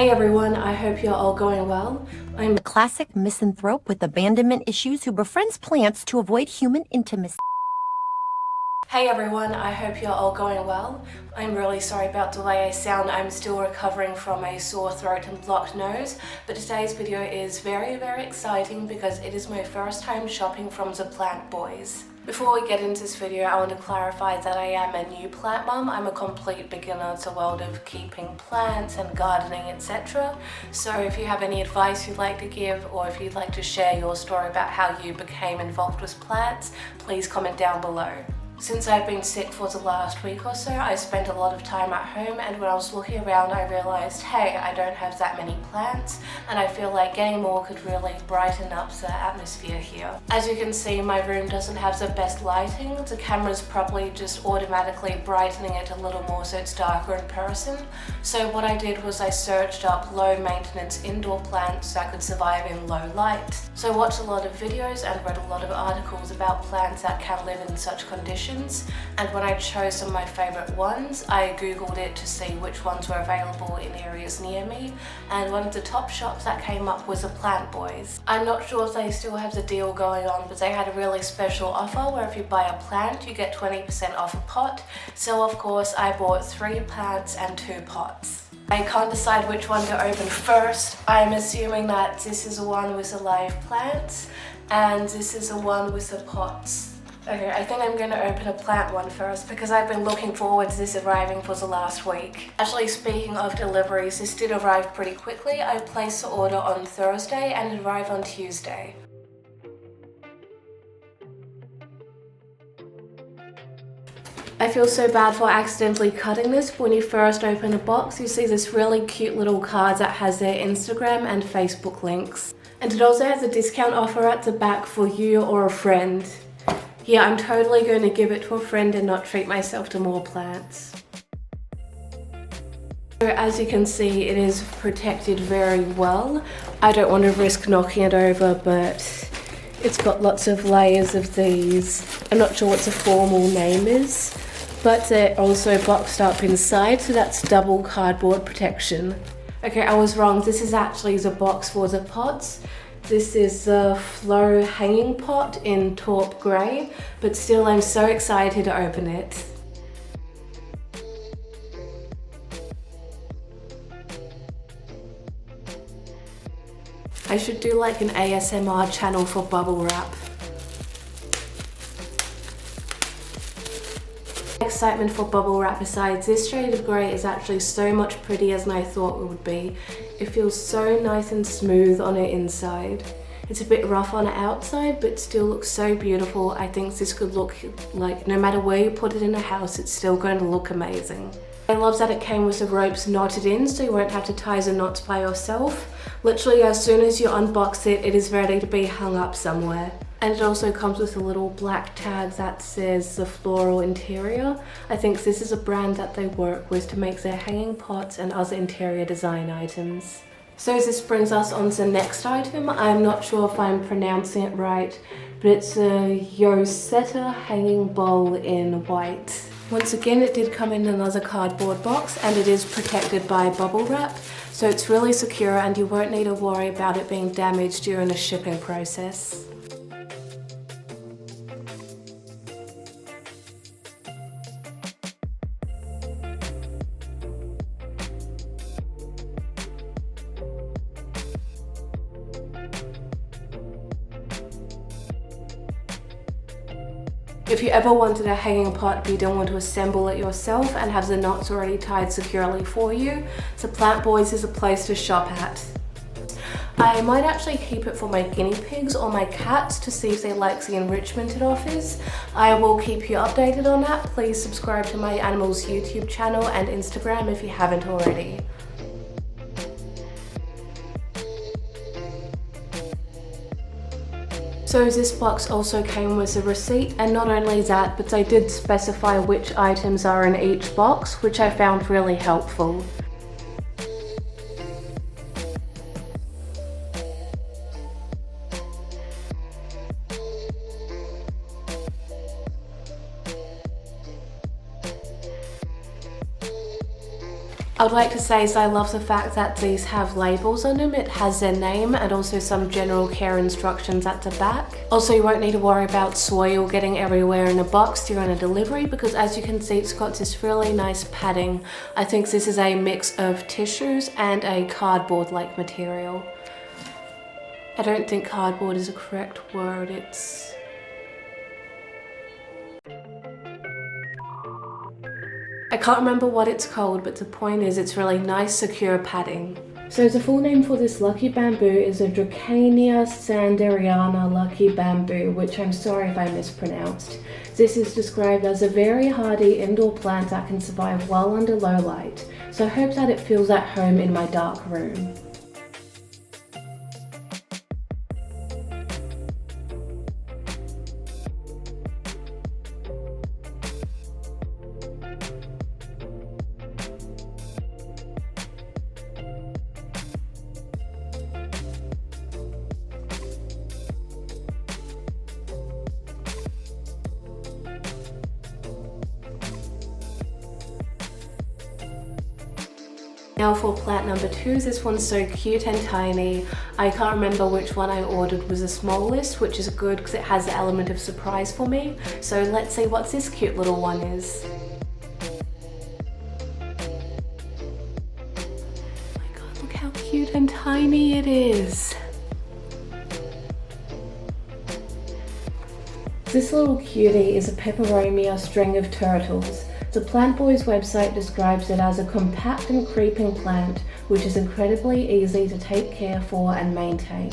Hey everyone, I hope you're all going well. I'm A classic misanthrope with abandonment issues who befriends plants to avoid human intimacy. Hey everyone, I hope you're all going well. I'm really sorry about the way I sound. I'm still recovering from a sore throat and blocked nose, but today's video is very exciting because it is my first time shopping from the Plant Boys. Before we get into this video, I want to clarify that I am a new plant mum. I'm a complete beginner to the world of keeping plants and gardening, etc. So if you have any advice you'd like to give, or if you'd like to share your story about how you became involved with plants, please comment down below. Since I've been sick for the last week or so, I spent a lot of time at home, and when I was looking around I realised, hey, I don't have that many plants, and I feel like getting more could really brighten up the atmosphere here. As you can see, my room doesn't have the best lighting. The camera's probably just automatically brightening it a little more so it's darker in person. So what I did was I searched up low maintenance indoor plants that could survive in low light. So I watched a lot of videos and read a lot of articles about plants that can live in such conditions. And when I chose some of my favourite ones, I googled it to see which ones were available in areas near me, and one of the top shops that came up was the Plant Boys. I'm not sure if they still have the deal going on, but they had a really special offer where if you buy a plant you get 20% off a pot. So of course I bought 3 plants and 2 pots. I can't decide which one to open first. I'm assuming that this is the one with the live plants and this is the one with the pots. Okay, I think I'm going to open a plant one first because I've been looking forward to this arriving for the last week. Actually, speaking of deliveries, this did arrive pretty quickly. I placed the order on Thursday and it arrived on Tuesday. I feel so bad for accidentally cutting this. When you first open the box, you see this really cute little card that has their Instagram and Facebook links. And it also has a discount offer at the back for you or a friend. Yeah, I'm totally going to give it to a friend and not treat myself to more plants. So as you can see, it is protected very well. I don't want to risk knocking it over, but it's got lots of layers of these. I'm not sure what the formal name is, but they're also boxed up inside, so that's double cardboard protection. Okay, I was wrong. This is actually the box for the pots. This is the Flow hanging pot in taupe grey, but still I'm so excited to open it. I should do like an ASMR channel for bubble wrap. Excitement for bubble wrap aside, this shade of grey is actually so much prettier than I thought it would be. It feels so nice and smooth on the inside. It's a bit rough on the outside, but still looks so beautiful. I think this could look like, no matter where you put it in the house, it's still going to look amazing. I love that it came with the ropes knotted in, so you won't have to tie the knots by yourself. Literally, as soon as you unbox it, it is ready to be hung up somewhere. And it also comes with a little black tag that says the floral interior. I think this is a brand that they work with to make their hanging pots and other interior design items. So this brings us on to the next item. I'm not sure if I'm pronouncing it right, but it's a Yoseta hanging bowl in white. Once again, it did come in another cardboard box and it is protected by bubble wrap, so it's really secure and you won't need to worry about it being damaged during the shipping process. If you ever wanted a hanging pot but you don't want to assemble it yourself and have the knots already tied securely for you, the Plant Boys is a place to shop at. I might actually keep it for my guinea pigs or my cats to see if they like the enrichment it offers. I will keep you updated on that. Please subscribe to my animals YouTube channel and Instagram if you haven't already. So this box also came with a receipt, and not only that, but they did specify which items are in each box, which I found really helpful. I would like to say is I love the fact that these have labels on them. It has their name and also some general care instructions at the back. Also, you won't need to worry about soil getting everywhere in the box during a delivery because as you can see, it's got this really nice padding. I think this is a mix of tissues and a cardboard-like material. I don't think cardboard is a correct word, it's... I can't remember what it's called, but the point is it's really nice, secure padding. So the full name for this lucky bamboo is a Dracania sanderiana lucky bamboo, which I'm sorry if I mispronounced. This is described as a very hardy indoor plant that can survive well under low light, so I hope that it feels at home in my dark room. Now for plant number 2, this one's so cute and tiny. I can't remember which one I ordered was the smallest, which is good because it has the element of surprise for me. So let's see what this cute little one is. Oh my god, look how cute and tiny it is. This little cutie is a peperomia string of turtles. The Plant Boys website describes it as a compact and creeping plant which is incredibly easy to take care for and maintain.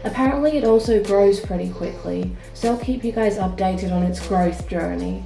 Apparently it also grows pretty quickly, so I'll keep you guys updated on its growth journey.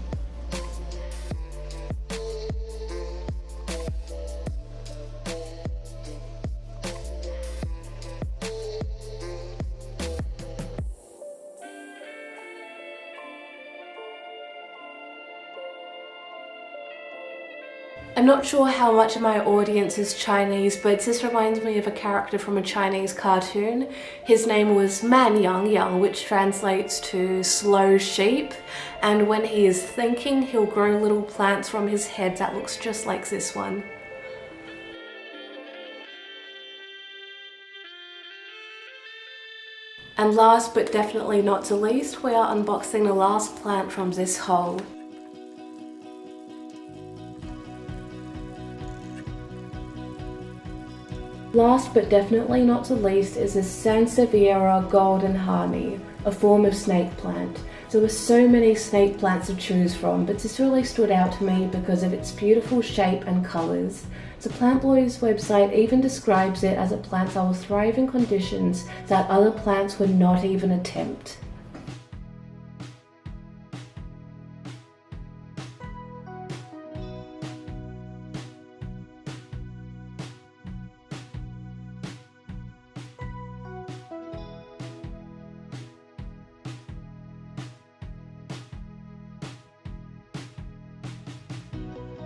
I'm not sure how much of my audience is Chinese, but this reminds me of a character from a Chinese cartoon. His name was Man Yang Yang, which translates to slow sheep, and when he is thinking, he'll grow little plants from his head that looks just like this one. And last but definitely not the least, we are unboxing the last plant from this haul. Last but definitely not the least is the Sansevieria golden honey, a form of snake plant. There were so many snake plants to choose from, but this really stood out to me because of its beautiful shape and colours. The Plant Boys website even describes it as a plant that will thrive in conditions that other plants would not even attempt.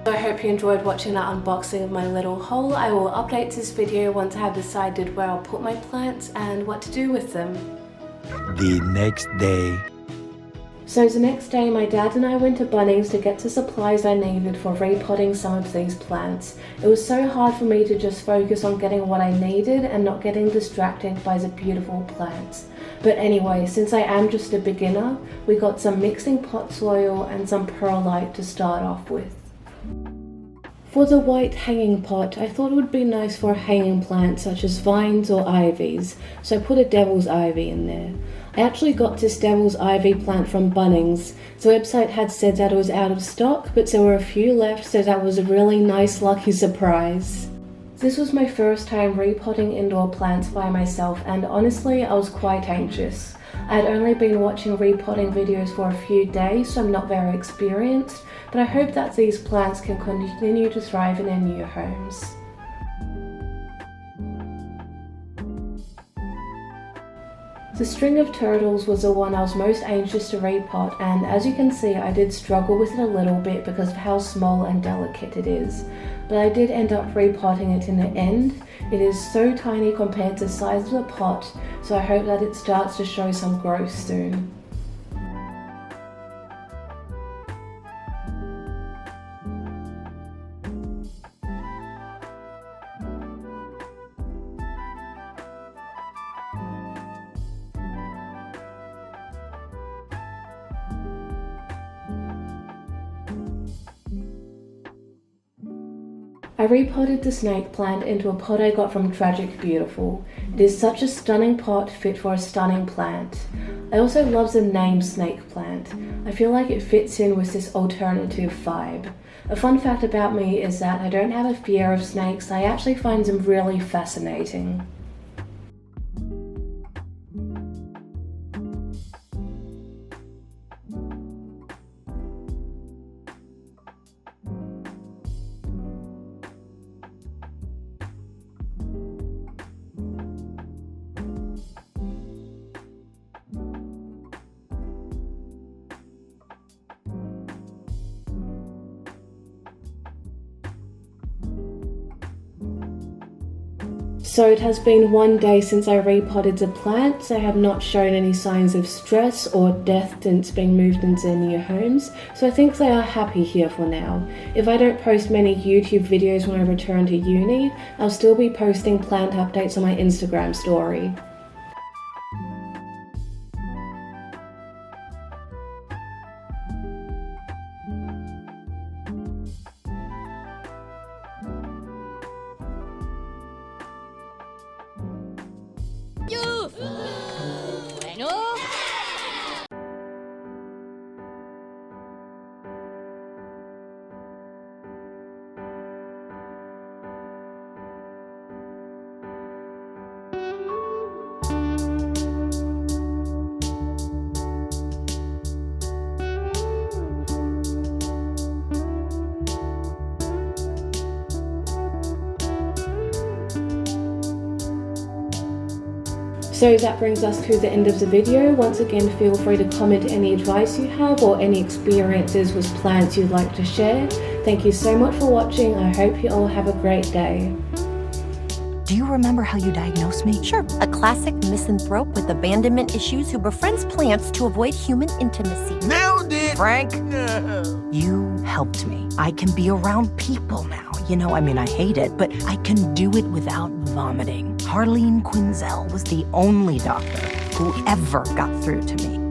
I hope you enjoyed watching that unboxing of my little haul. I will update this video once I have decided where I'll put my plants and what to do with them. The next day. So the next day my dad and I went to Bunnings to get the supplies I needed for repotting some of these plants. It was so hard for me to just focus on getting what I needed and not getting distracted by the beautiful plants. But anyway, since I am just a beginner, we got some mixing pot soil and some perlite to start off with. For the white hanging pot, I thought it would be nice for a hanging plant such as vines or ivies, so I put a devil's ivy in there. I actually got this devil's ivy plant from Bunnings. The website had said that it was out of stock, but there were a few left, so that was a really nice lucky surprise. This was my first time repotting indoor plants by myself, and honestly I was quite anxious. I had only been watching repotting videos for a few days, so I'm not very experienced, but I hope that these plants can continue to thrive in their new homes. The string of turtles was the one I was most anxious to repot, and as you can see I did struggle with it a little bit because of how small and delicate it is. But I did end up repotting it in the end. It is so tiny compared to the size of the pot, so I hope that it starts to show some growth soon. I repotted the snake plant into a pot I got from Tragic Beautiful. It is such a stunning pot fit for a stunning plant. I also love the name snake plant. I feel like it fits in with this alternative vibe. A fun fact about me is that I don't have a fear of snakes. I actually find them really fascinating. So it has been 1 day since I repotted the plants. They have not shown any signs of stress or death since being moved into their new homes, so I think they are happy here for now. If I don't post many YouTube videos when I return to uni, I'll still be posting plant updates on my Instagram story. So that brings us to the end of the video. Once again, feel free to comment any advice you have or any experiences with plants you'd like to share. Thank you so much for watching. I hope you all have a great day. Do you remember how you diagnosed me? Sure. A classic misanthrope with abandonment issues who befriends plants to avoid human intimacy. Nailed it! Frank, you helped me. I can be around people now. You know, I mean, I hate it, but I can do it without vomiting. Harleen Quinzel was the only doctor who ever got through to me.